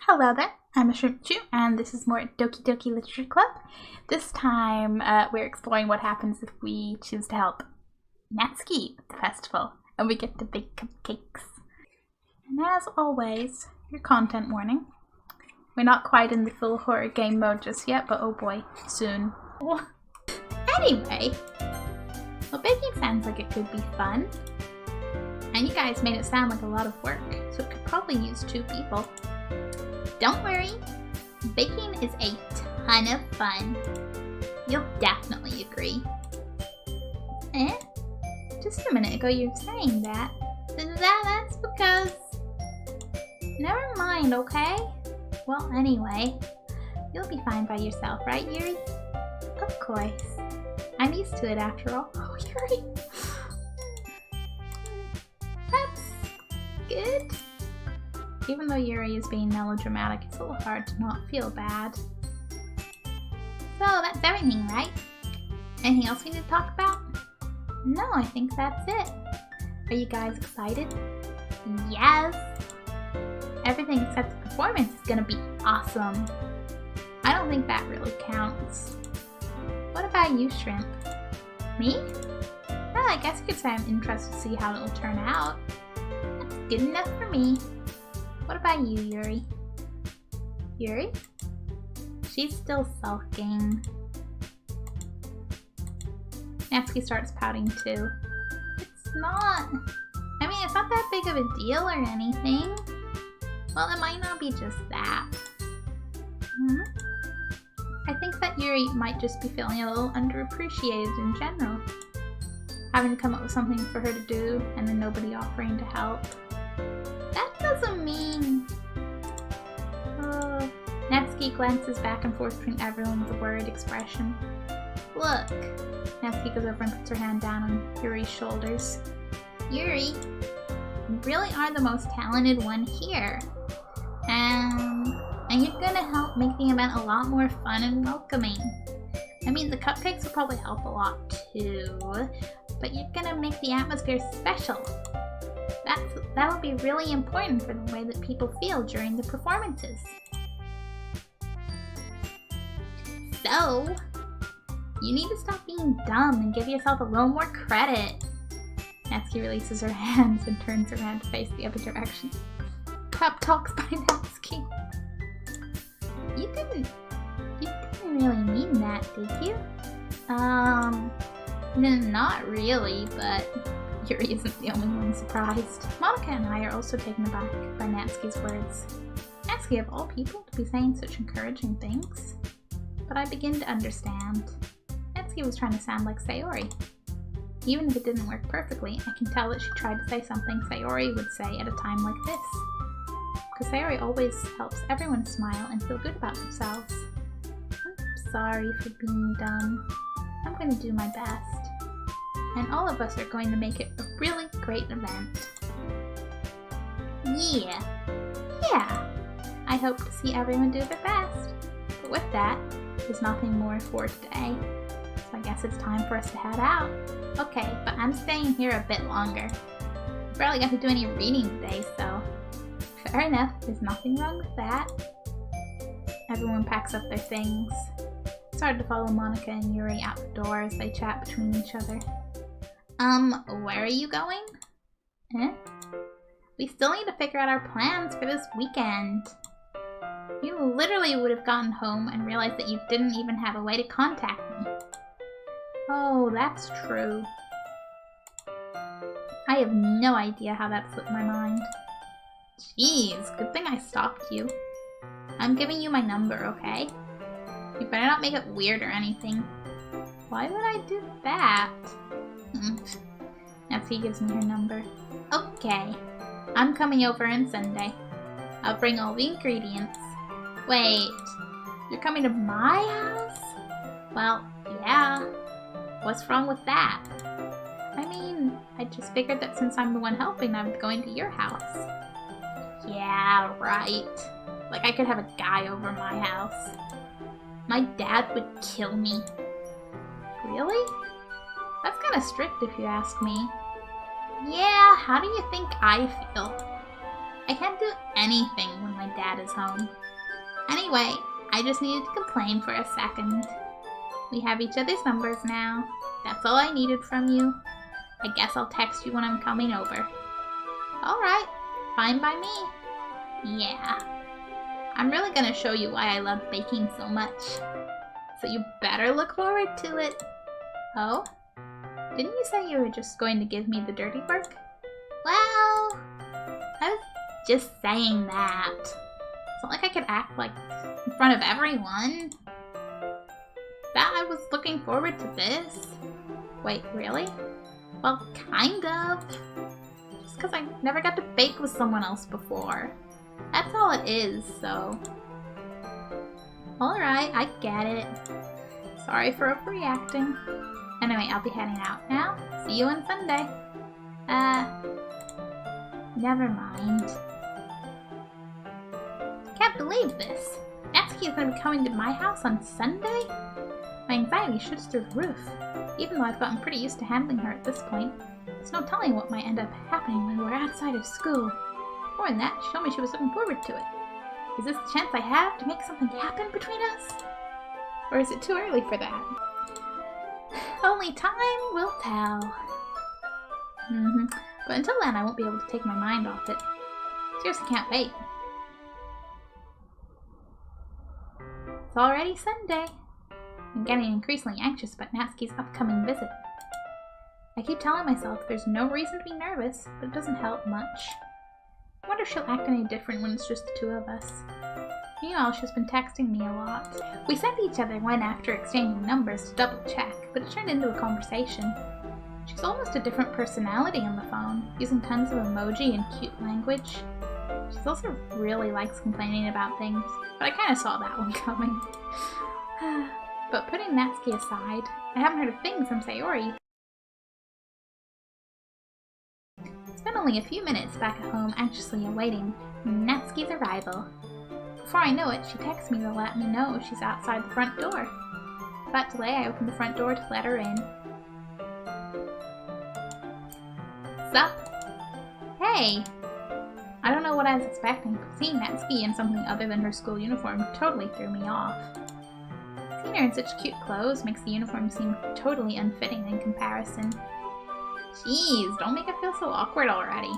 Hello there, I'm a Shrimp Chew, and this is more Doki Doki Literature Club. This time, we're exploring what happens if we choose to help Natsuki with the festival, and we get to bake cupcakes. And as always, your content warning. We're not quite in the full horror game mode just yet, but oh boy, soon. Anyway, well, baking sounds like it could be fun. And you guys made it sound like a lot of work, so it could probably use 2 people. Don't worry, baking is a ton of fun. You'll definitely agree. Just a minute ago you were saying that. That's because... Never mind, okay? Well, anyway, you'll be fine by yourself, right, Yuri? Of course. I'm used to it after all. Oh, Yuri! That's good. Even though Yuri is being melodramatic, it's a little hard to not feel bad. So that's everything, right? Anything else we need to talk about? No, I think that's it. Are you guys excited? Yes! Everything except the performance is gonna be awesome. I don't think that really counts. What about you, Shrimp? Me? Well, I guess you could say I'm interested to see how it'll turn out. That's good enough for me. What about you, Yuri? Yuri? She's still sulking. Natsuki starts pouting too. It's not that big of a deal or anything. Well, it might not be just that. I think that Yuri might just be feeling a little underappreciated in general. Having to come up with something for her to do and then nobody offering to help. That doesn't mean... Natsuki glances back and forth between everyone with a worried expression. Look! Natsuki goes over and puts her hand down on Yuri's shoulders. Yuri, you really are the most talented one here. And you're gonna help make the event a lot more fun and welcoming. I mean, the cupcakes will probably help a lot too, but you're gonna make the atmosphere special. That'll be really important for the way that people feel during the performances. So, you need to stop being dumb and give yourself a little more credit. Natsuki releases her hands and turns around to face the other direction. Pep talks by Natsuki. You didn't really mean that, did you? Not really, but Yuri isn't the only one surprised. Monika and I are also taken aback by Natsuki's words. Natsuki, of all people, to be saying such encouraging things. But I begin to understand. Natsuki was trying to sound like Sayori. Even if it didn't work perfectly, I can tell that she tried to say something Sayori would say at a time like this. Because Sayori always helps everyone smile and feel good about themselves. I'm sorry for being dumb. I'm going to do my best. And all of us are going to make it a really great event. Yeah. I hope to see everyone do their best. But with that, there's nothing more for today. So I guess it's time for us to head out. Okay, but I'm staying here a bit longer. I barely got to do any reading today, so... Fair enough, there's nothing wrong with that. Everyone packs up their things. It's hard to follow Monika and Yuri out the door as they chat between each other. Where are you going? We still need to figure out our plans for this weekend. You literally would have gotten home and realized that you didn't even have a way to contact me. Oh, that's true. I have no idea how that slipped my mind. Jeez, good thing I stopped you. I'm giving you my number, okay? You better not make it weird or anything. Why would I do that? Natsuki gives me her number. Okay, I'm coming over on Sunday. I'll bring all the ingredients. Wait, you're coming to my house? Well, yeah. What's wrong with that? I mean, I just figured that since I'm the one helping, I would go into your house. Yeah, right. Like I could have a guy over my house. My dad would kill me. Really? That's kind of strict if you ask me. Yeah, how do you think I feel? I can't do anything when my dad is home. Anyway, I just needed to complain for a second. We have each other's numbers now. That's all I needed from you. I guess I'll text you when I'm coming over. Alright, fine by me. Yeah. I'm really gonna show you why I love baking so much. So you better look forward to it. Oh? Didn't you say you were just going to give me the dirty work? Well, I was just saying that. It's not like I could act like in front of everyone. That I was looking forward to this. Wait, really? Well, kind of. Just because I never got to bake with someone else before. That's all it is, so... Alright, I get it. Sorry for overreacting. Anyway, I'll be heading out now. See you on Sunday. Never mind. Can't believe this. Natsuki is going to be coming to my house on Sunday? My anxiety shoots through the roof. Even though I've gotten pretty used to handling her at this point, there's no telling what might end up happening when we're outside of school. More than that, she told me she was looking forward to it. Is this the chance I have to make something happen between us? Or is it too early for that? Only time will tell. But until then, I won't be able to take my mind off it. Seriously can't wait. It's already Sunday. I'm getting increasingly anxious about Natsuki's upcoming visit. I keep telling myself there's no reason to be nervous, but it doesn't help much. I wonder if she'll act any different when it's just the two of us. Meanwhile, she's been texting me a lot. We sent each other one after exchanging numbers to double check, but it turned into a conversation. She's almost a different personality on the phone, using tons of emoji and cute language. She also really likes complaining about things, but I kind of saw that one coming. But putting Natsuki aside, I haven't heard a thing from Sayori. It's been only a few minutes back at home, anxiously awaiting Natsuki's arrival. Before I know it, she texts me to let me know she's outside the front door. Without delay, I opened the front door to let her in. Sup? Hey! I don't know what I was expecting, but seeing Natsuki in something other than her school uniform totally threw me off. Seeing her in such cute clothes makes the uniform seem totally unfitting in comparison. Jeez, don't make it feel so awkward already.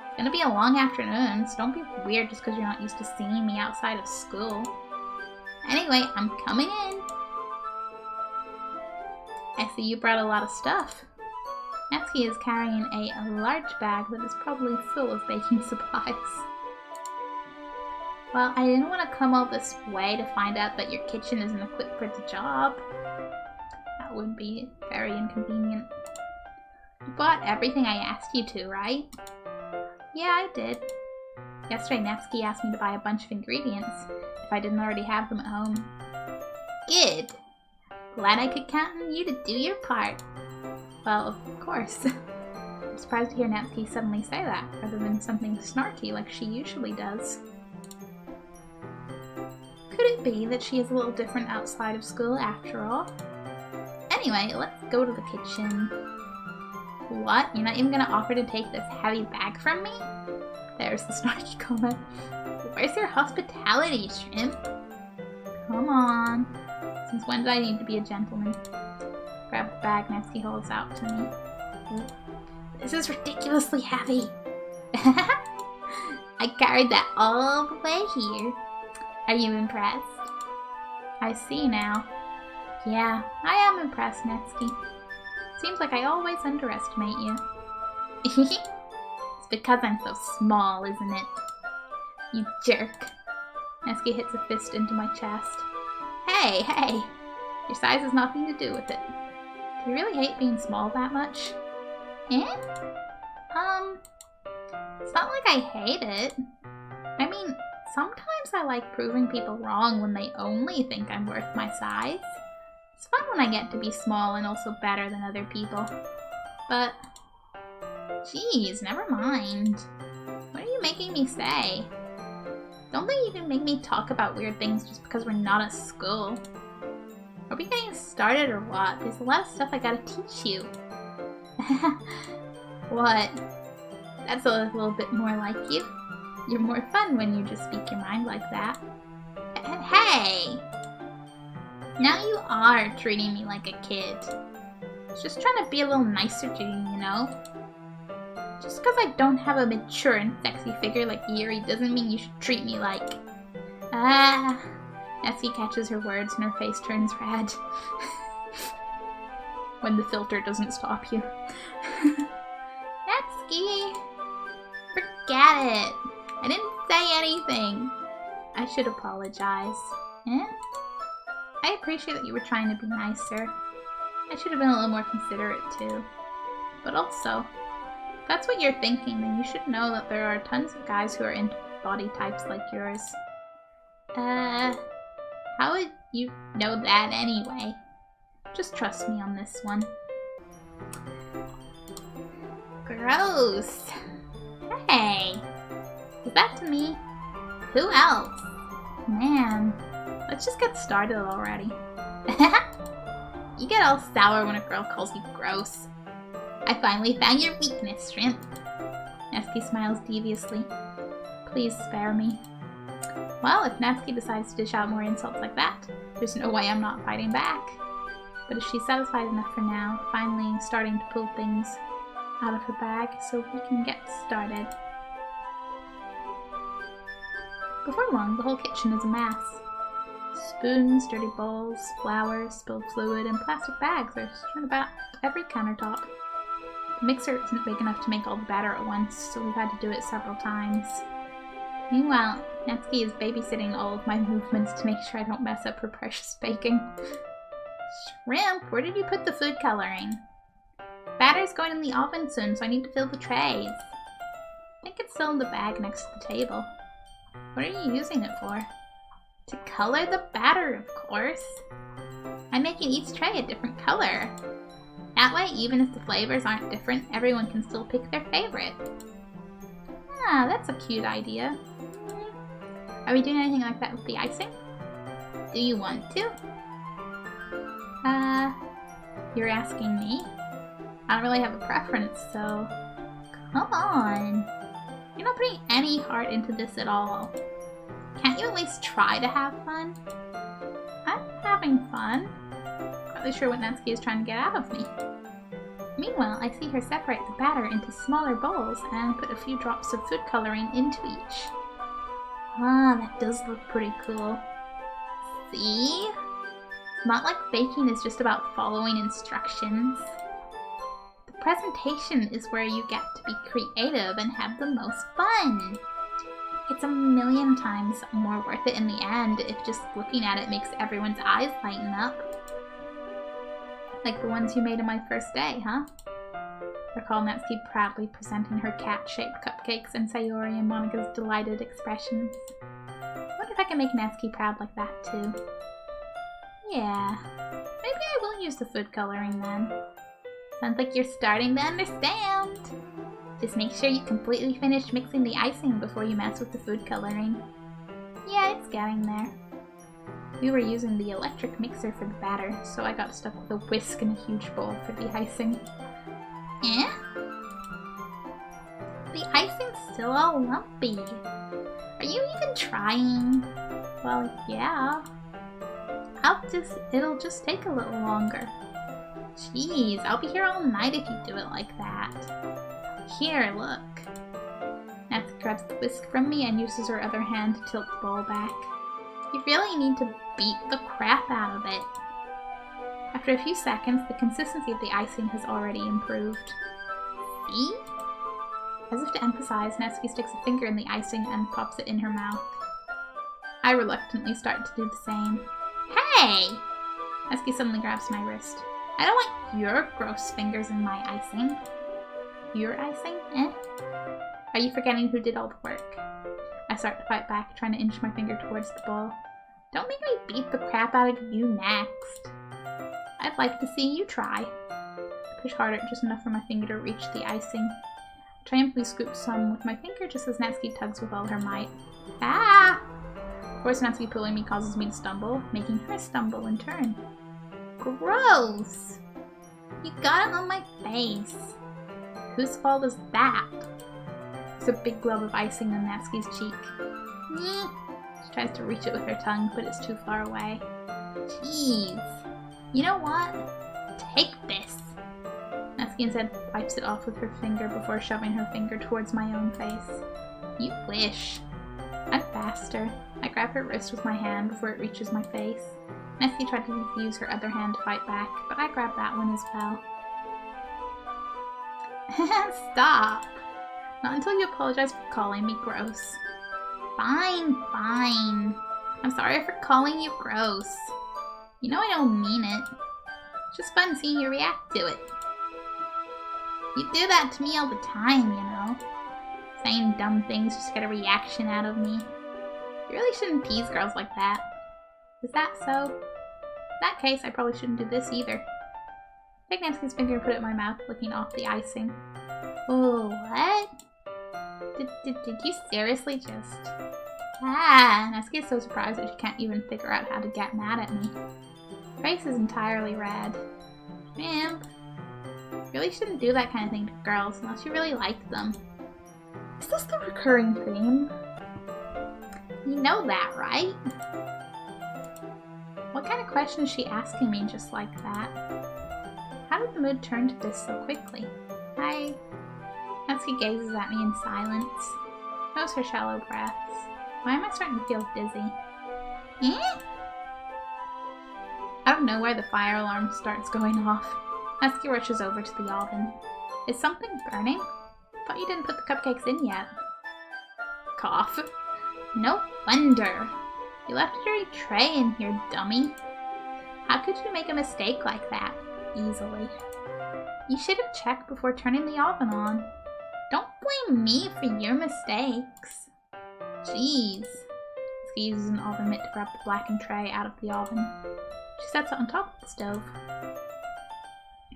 It's gonna be a long afternoon, so don't be weird just because you're not used to seeing me outside of school. Anyway, I'm coming in. I see you brought a lot of stuff. Natsuki is carrying a large bag that is probably full of baking supplies. Well, I didn't want to come all this way to find out that your kitchen isn't equipped for the job. That would be very inconvenient. You bought everything I asked you to, right? Yeah, I did. Yesterday, Natsuki asked me to buy a bunch of ingredients if I didn't already have them at home. Good. Glad I could count on you to do your part. Well, of course. I'm surprised to hear Natsuki suddenly say that, rather than something snarky like she usually does. Could it be that she is a little different outside of school after all? Anyway, let's go to the kitchen. What? You're not even gonna offer to take this heavy bag from me? There's the snarky comment. Where's your hospitality, Shrimp? Come on. Since when did I need to be a gentleman? Grab the bag Natsuki holds out to me. This is ridiculously heavy. I carried that all the way here. Are you impressed? I see now. Yeah, I am impressed, Natsuki. Seems like I always underestimate you. It's because I'm so small, isn't it? You jerk. Natsuki hits a fist into my chest. Hey, hey! Your size has nothing to do with it. Do you really hate being small that much? Eh? It's not like I hate it. I mean, sometimes I like proving people wrong when they only think I'm worth my size. It's fun when I get to be small and also better than other people. But, geez, never mind. What are you making me say? Don't they even make me talk about weird things just because we're not at school? Are we getting started or what? There's a lot of stuff I gotta teach you. What? That's a little bit more like you. You're more fun when you just speak your mind like that. Hey! Now you are treating me like a kid. I was just trying to be a little nicer to you, you know? Just because I don't have a mature and sexy figure like Yuri doesn't mean you should treat me like... Natsuki catches her words and her face turns red. When the filter doesn't stop you. Natsuki! Forget it! I didn't say anything! I should apologize. Eh? I appreciate that you were trying to be nicer. I should have been a little more considerate too. But also, if that's what you're thinking, then you should know that there are tons of guys who are into body types like yours. How would you know that anyway? Just trust me on this one. Gross! Hey! Is that to me? Who else? Man, let's just get started already. You get all sour when a girl calls you gross. I finally found your weakness, Shrimp. Natsuki smiles deviously. Please spare me. Well, if Natsuki decides to dish out more insults like that, there's no way I'm not fighting back. But if she's satisfied enough for now, finally starting to pull things out of her bag so we can get started. Before long, the whole kitchen is a mess. Spoons, dirty bowls, flour, spilled fluid, and plastic bags are strewn about every countertop. The mixer isn't big enough to make all the batter at once, so we've had to do it several times. Meanwhile, Natsuki is babysitting all of my movements to make sure I don't mess up her precious baking. Shrimp, where did you put the food coloring? Batter's going in the oven soon, so I need to fill the trays. I think it's still in the bag next to the table. What are you using it for? To color the batter, of course. I'm making each tray a different color. That way, even if the flavors aren't different, everyone can still pick their favorite. Ah, that's a cute idea. Are we doing anything like that with the icing? Do you want to? You're asking me? I don't really have a preference, so... Come on! You're not putting any heart into this at all. Can't you at least try to have fun? I'm having fun. Not really sure what Natsuki is trying to get out of me. Meanwhile, I see her separate the batter into smaller bowls and put a few drops of food coloring into each. Ah, that does look pretty cool. See? It's not like baking is just about following instructions. The presentation is where you get to be creative and have the most fun. It's a million times more worth it in the end if just looking at it makes everyone's eyes lighten up. Like the ones you made on my first day, huh? Recall Natsuki proudly presenting her cat-shaped cupcakes and Sayori and Monika's delighted expressions. I wonder if I can make Natsuki proud like that too. Yeah, maybe I will use the food coloring then. Sounds like you're starting to understand. Just make sure you completely finish mixing the icing before you mess with the food coloring. Yeah, it's getting there. We were using the electric mixer for the batter, so I got stuck with a whisk and a huge bowl for the icing. Eh? The icing's still all lumpy. Are you even trying? Well, yeah. It'll just take a little longer. Jeez, I'll be here all night if you do it like that. Here, look. Natsuki grabs the whisk from me and uses her other hand to tilt the bowl back. You really need to beat the crap out of it. After a few seconds, the consistency of the icing has already improved. See? As if to emphasize, Natsuki sticks a finger in the icing and pops it in her mouth. I reluctantly start to do the same. Hey! Natsuki suddenly grabs my wrist. I don't want your gross fingers in my icing. Your icing? Eh? Are you forgetting who did all the work? I start to fight back, trying to inch my finger towards the bowl. Don't make me beat the crap out of you next. I'd like to see you try. I push harder, just enough for my finger to reach the icing. I triumphantly scoop some with my finger just as Natsuki tugs with all her might. Ah! Of course, Natsuki pulling me causes me to stumble, making her stumble in turn. Gross! You got it on my face. Whose fault is that? There's a big glob of icing on Natsuki's cheek. Nyeh. She tries to reach it with her tongue, but it's too far away. Jeez. You know what? Take this. Natsuki instead wipes it off with her finger before shoving her finger towards my own face. You wish. I'm faster. I grab her wrist with my hand before it reaches my face. Natsuki tried to use her other hand to fight back, but I grabbed that one as well. Stop! Not until you apologize for calling me gross. Fine, fine. I'm sorry for calling you gross. You know I don't mean it. It's just fun seeing you react to it. You do that to me all the time, you know. Saying dumb things just to get a reaction out of me. You really shouldn't tease girls like that. Is that so? In that case, I probably shouldn't do this either. Take Natsuki's finger and put it in my mouth, licking off the icing. Oh, what? Did you seriously just... Ah, Natsuki is so surprised that she can't even figure out how to get mad at me. Her face is entirely red. Imp. You really shouldn't do that kind of thing to girls unless you really like them. Is this the recurring theme? You know that, right? What kind of question is she asking me just like that? How did the mood turn to this so quickly? Hi. Natsuki gazes at me in silence. Knows her shallow breaths. Why am I starting to feel dizzy? Eh? Out of nowhere, the fire alarm starts going off. Natsuki rushes over to the oven. Is something burning? Thought you didn't put the cupcakes in yet. Cough. No wonder. You left a dirty tray in here, dummy. How could you make a mistake like that? Easily. You should have checked before turning the oven on. Don't blame me for your mistakes. Jeez. She uses an oven mitt to grab the blackened tray out of the oven. She sets it on top of the stove.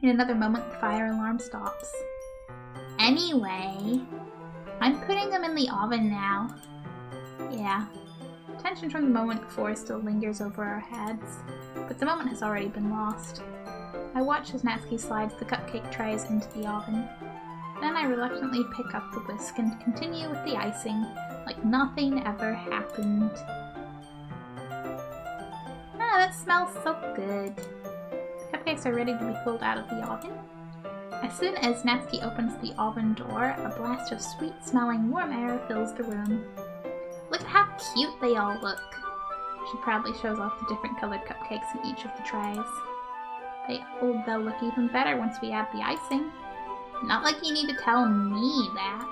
In another moment, the fire alarm stops. Anyway, I'm putting them in the oven now. Yeah. Tension from the moment before still lingers over our heads, but the moment has already been lost. I watch as Natsuki slides the cupcake trays into the oven. Then I reluctantly pick up the whisk and continue with the icing, like nothing ever happened. Ah, that smells so good. The cupcakes are ready to be pulled out of the oven. As soon as Natsuki opens the oven door, a blast of sweet-smelling warm air fills the room. Look at how cute they all look. She proudly shows off the different colored cupcakes in each of the trays. They'll look even better once we add the icing. Not like you need to tell me that.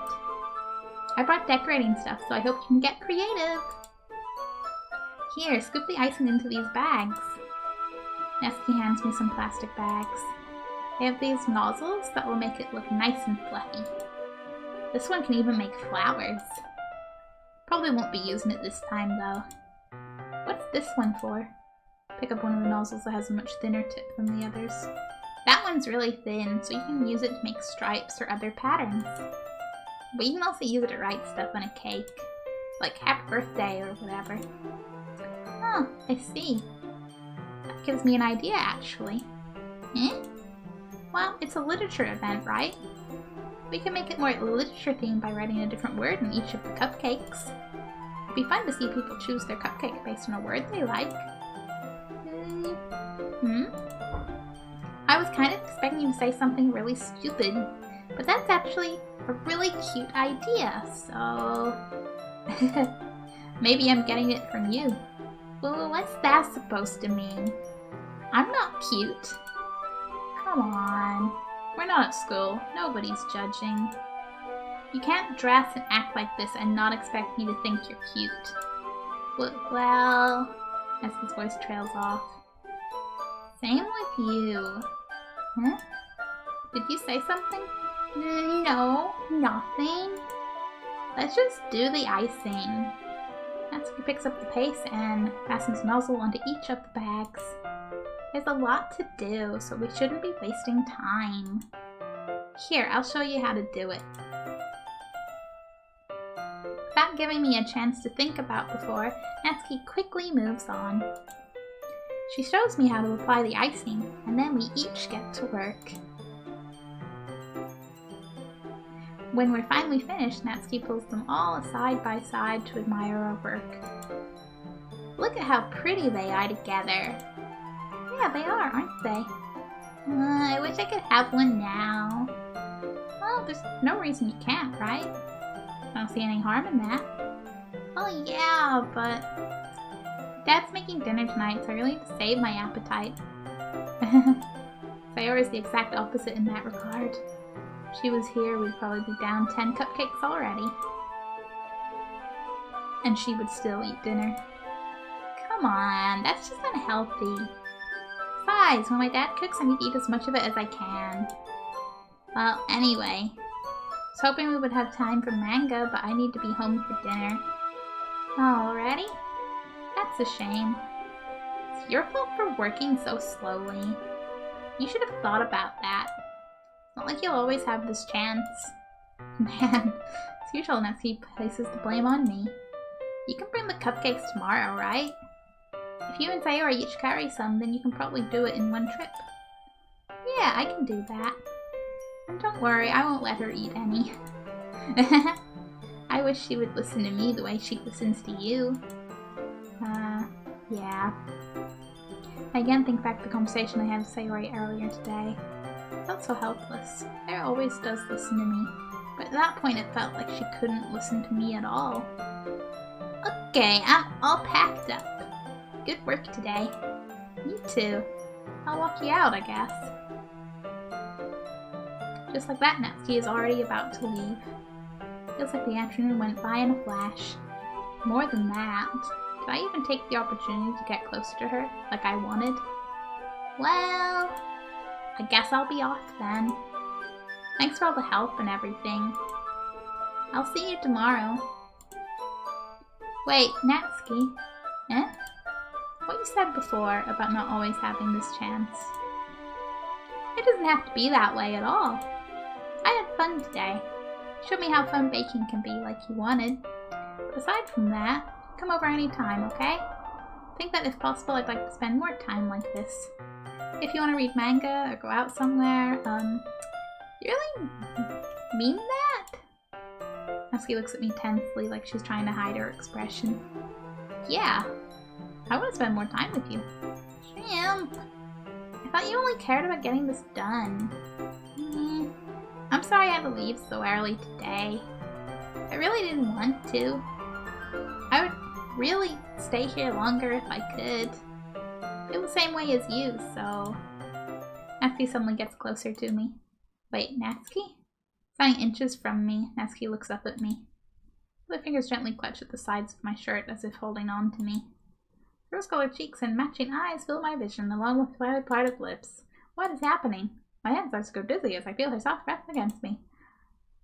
I brought decorating stuff, so I hope you can get creative. Here, scoop the icing into these bags. Natsuki hands me some plastic bags. They have these nozzles that will make it look nice and fluffy. This one can even make flowers. Probably won't be using it this time, though. What's this one for? Pick up one of the nozzles that has a much thinner tip than the others. That one's really thin, so you can use it to make stripes or other patterns. But you can also use it to write stuff on a cake. Like happy birthday or whatever. Oh, I see. That gives me an idea, actually. Eh? Well, it's a literature event, right? We can make it more literature themed by writing a different word in each of the cupcakes. It'd be fun to see people choose their cupcake based on a word they like. I was kind of expecting you to say something really stupid, but that's actually a really cute idea, so... Maybe I'm getting it from you. Well, what's that supposed to mean? I'm not cute. Come on. We're not at school. Nobody's judging. You can't dress and act like this and not expect me to think you're cute. Well... Natsuki's voice trails off. Same with you. Huh? Did you say something? No, nothing. Let's just do the icing. Natsuki picks up the pace and fastens a nozzle onto each of the bags. There's a lot to do, so we shouldn't be wasting time. Here, I'll show you how to do it. Without giving me a chance to think about before, Natsuki quickly moves on. She shows me how to apply the icing, and then we each get to work. When we're finally finished, Natsuki pulls them all side by side to admire our work. Look at how pretty they are together. Yeah, they are, aren't they? I wish I could have one now. Well, there's no reason you can't, right? I don't see any harm in that. Oh yeah, but Dad's making dinner tonight, so I really need to save my appetite. Sayori is the exact opposite in that regard. If she was here, we'd probably be down 10 cupcakes already. And she would still eat dinner. Come on, that's just unhealthy. Besides, when my dad cooks, I need to eat as much of it as I can. Well, anyway. I was hoping we would have time for manga, but I need to be home for dinner. Already? That's a shame. It's your fault for working so slowly. You should have thought about that. It's not like you'll always have this chance. Man, as usual, Natsuki places the blame on me. You can bring the cupcakes tomorrow, right? If you and Sayori each carry some, then you can probably do it in one trip. Yeah, I can do that. And don't worry, I won't let her eat any. I wish she would listen to me the way she listens to you. Yeah. I again think back to the conversation I had with Sayori earlier today. I felt so helpless. Sayori always does listen to me, but at that point it felt like she couldn't listen to me at all. Okay, I'm all packed up. Good work today. You too. I'll walk you out, I guess. Just like that, Natsuki is already about to leave. Feels like the afternoon went by in a flash. More than that, did I even take the opportunity to get closer to her, like I wanted? Well, I guess I'll be off then. Thanks for all the help and everything. I'll see you tomorrow. Wait, Natsuki? Eh? What you said before about not always having this chance. It doesn't have to be that way at all. I had fun today. You showed me how fun baking can be, like you wanted. But aside from that, come over anytime, okay? I think that if possible, I'd like to spend more time like this. If you want to read manga or go out somewhere, you really mean that? Natsuki looks at me tensely, like she's trying to hide her expression. Yeah, I want to spend more time with you. Shrimp! I thought you only cared about getting this done. I'm sorry I had to leave so early today. I really didn't want to. I would really stay here longer if I could. I feel the same way as you, so... Natsuki suddenly gets closer to me. Wait, Natsuki? Standing inches from me, Natsuki looks up at me. Her fingers gently clutch at the sides of my shirt as if holding on to me. Rose-colored cheeks and matching eyes fill my vision, along with slightly parted lips. What is happening? My hands start to go dizzy as I feel her soft breath against me.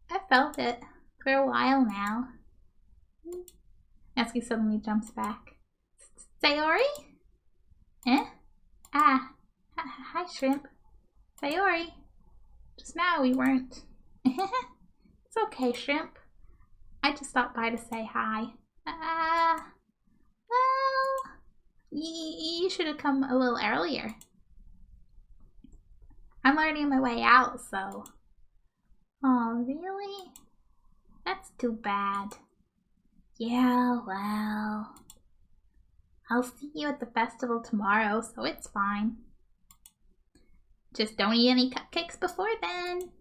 I've felt it for a while now. Natsuki suddenly jumps back. Sayori? Eh? Ah. Hi, Shrimp. Sayori. Just now we weren't. It's okay, Shrimp. I just stopped by to say hi. Well, you should have come a little earlier. I'm already on my way out, so... Oh, really? That's too bad. Yeah, well... I'll see you at the festival tomorrow, so it's fine. Just don't eat any cupcakes before then.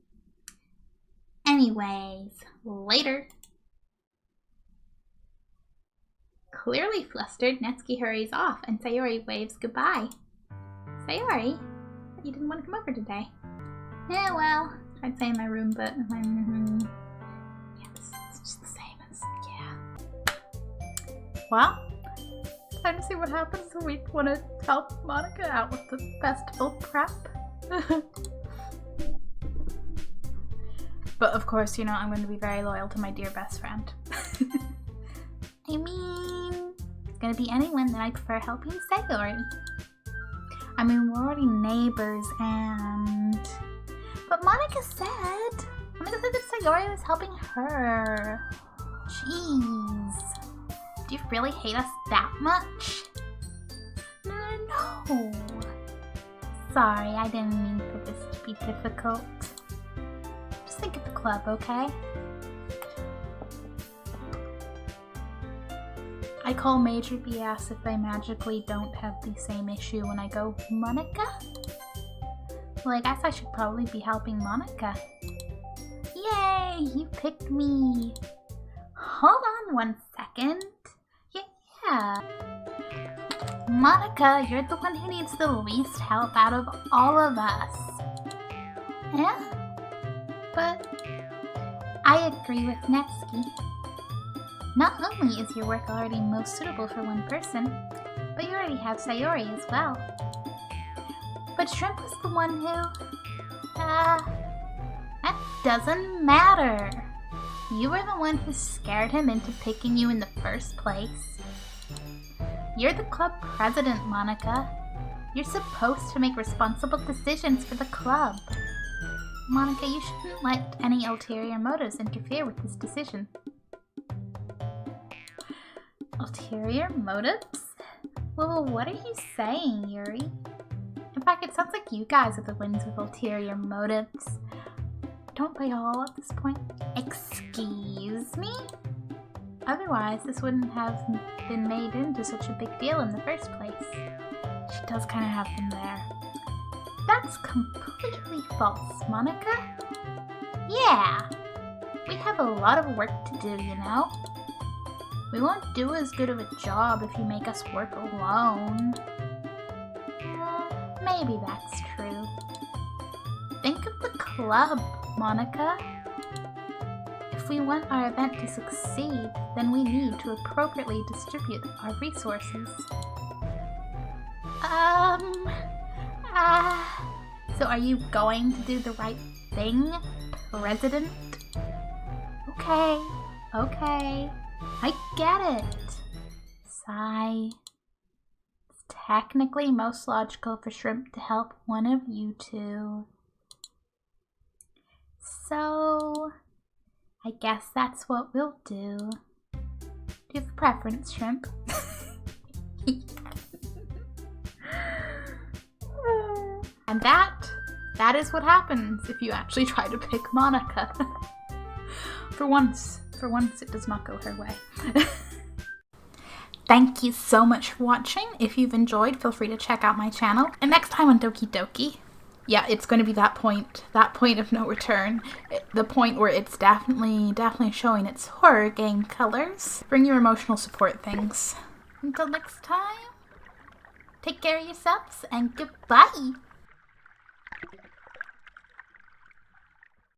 Anyways, later. Clearly flustered, Natsuki hurries off and Sayori waves goodbye. Sayori? You didn't want to come over today. Yeah, well, I'd say in my room, but yeah, it's just the same as, yeah. Well, time to see what happens when we want to help Monika out with the festival prep. But of course, you know, I'm going to be very loyal to my dear best friend. I mean, it's going to be anyone that I prefer helping Sayori. I mean, we're already neighbors and... But Monika said that Sayori was helping her. Jeez. Do you really hate us that much? No. Sorry, I didn't mean for this to be difficult. Just think of the club, okay? I call major BS if I magically don't have the same issue when I go, Monika? Well, I guess I should probably be helping Monika. Yay! You picked me! Hold on 1 second. Yeah. Monika, you're the one who needs the least help out of all of us. Yeah? But I agree with Natsuki. Not only is your work already most suitable for one person, but you already have Sayori as well. But Shrimp was the one who... that doesn't matter. You were the one who scared him into picking you in the first place. You're the club president, Monika. You're supposed to make responsible decisions for the club. Monika, you shouldn't let any ulterior motives interfere with this decision. Ulterior motives? Well, what are you saying, Yuri? In fact, it sounds like you guys are the ones with ulterior motives. Don't they all at this point? Excuse me? Otherwise, this wouldn't have been made into such a big deal in the first place. She does kind of have them there. That's completely false, Monika. Yeah, we have a lot of work to do, you know? We won't do as good of a job if you make us work alone. Maybe that's true. Think of the club, Monika. If we want our event to succeed, then we need to appropriately distribute our resources. So are you going to do the right thing, President? Okay. I get it. Sigh. It's technically most logical for Shrimp to help one of you two. So, I guess that's what we'll do. Do you have a preference, Shrimp? And that is what happens if you actually try to pick Monika. For once it does not go her way. Thank you so much for watching. If you've enjoyed, feel free to check out my channel. And next time on Doki Doki, yeah, it's going to be that point of no return. The point where it's definitely showing its horror game colors. Bring your emotional support things. Until next time, take care of yourselves and goodbye.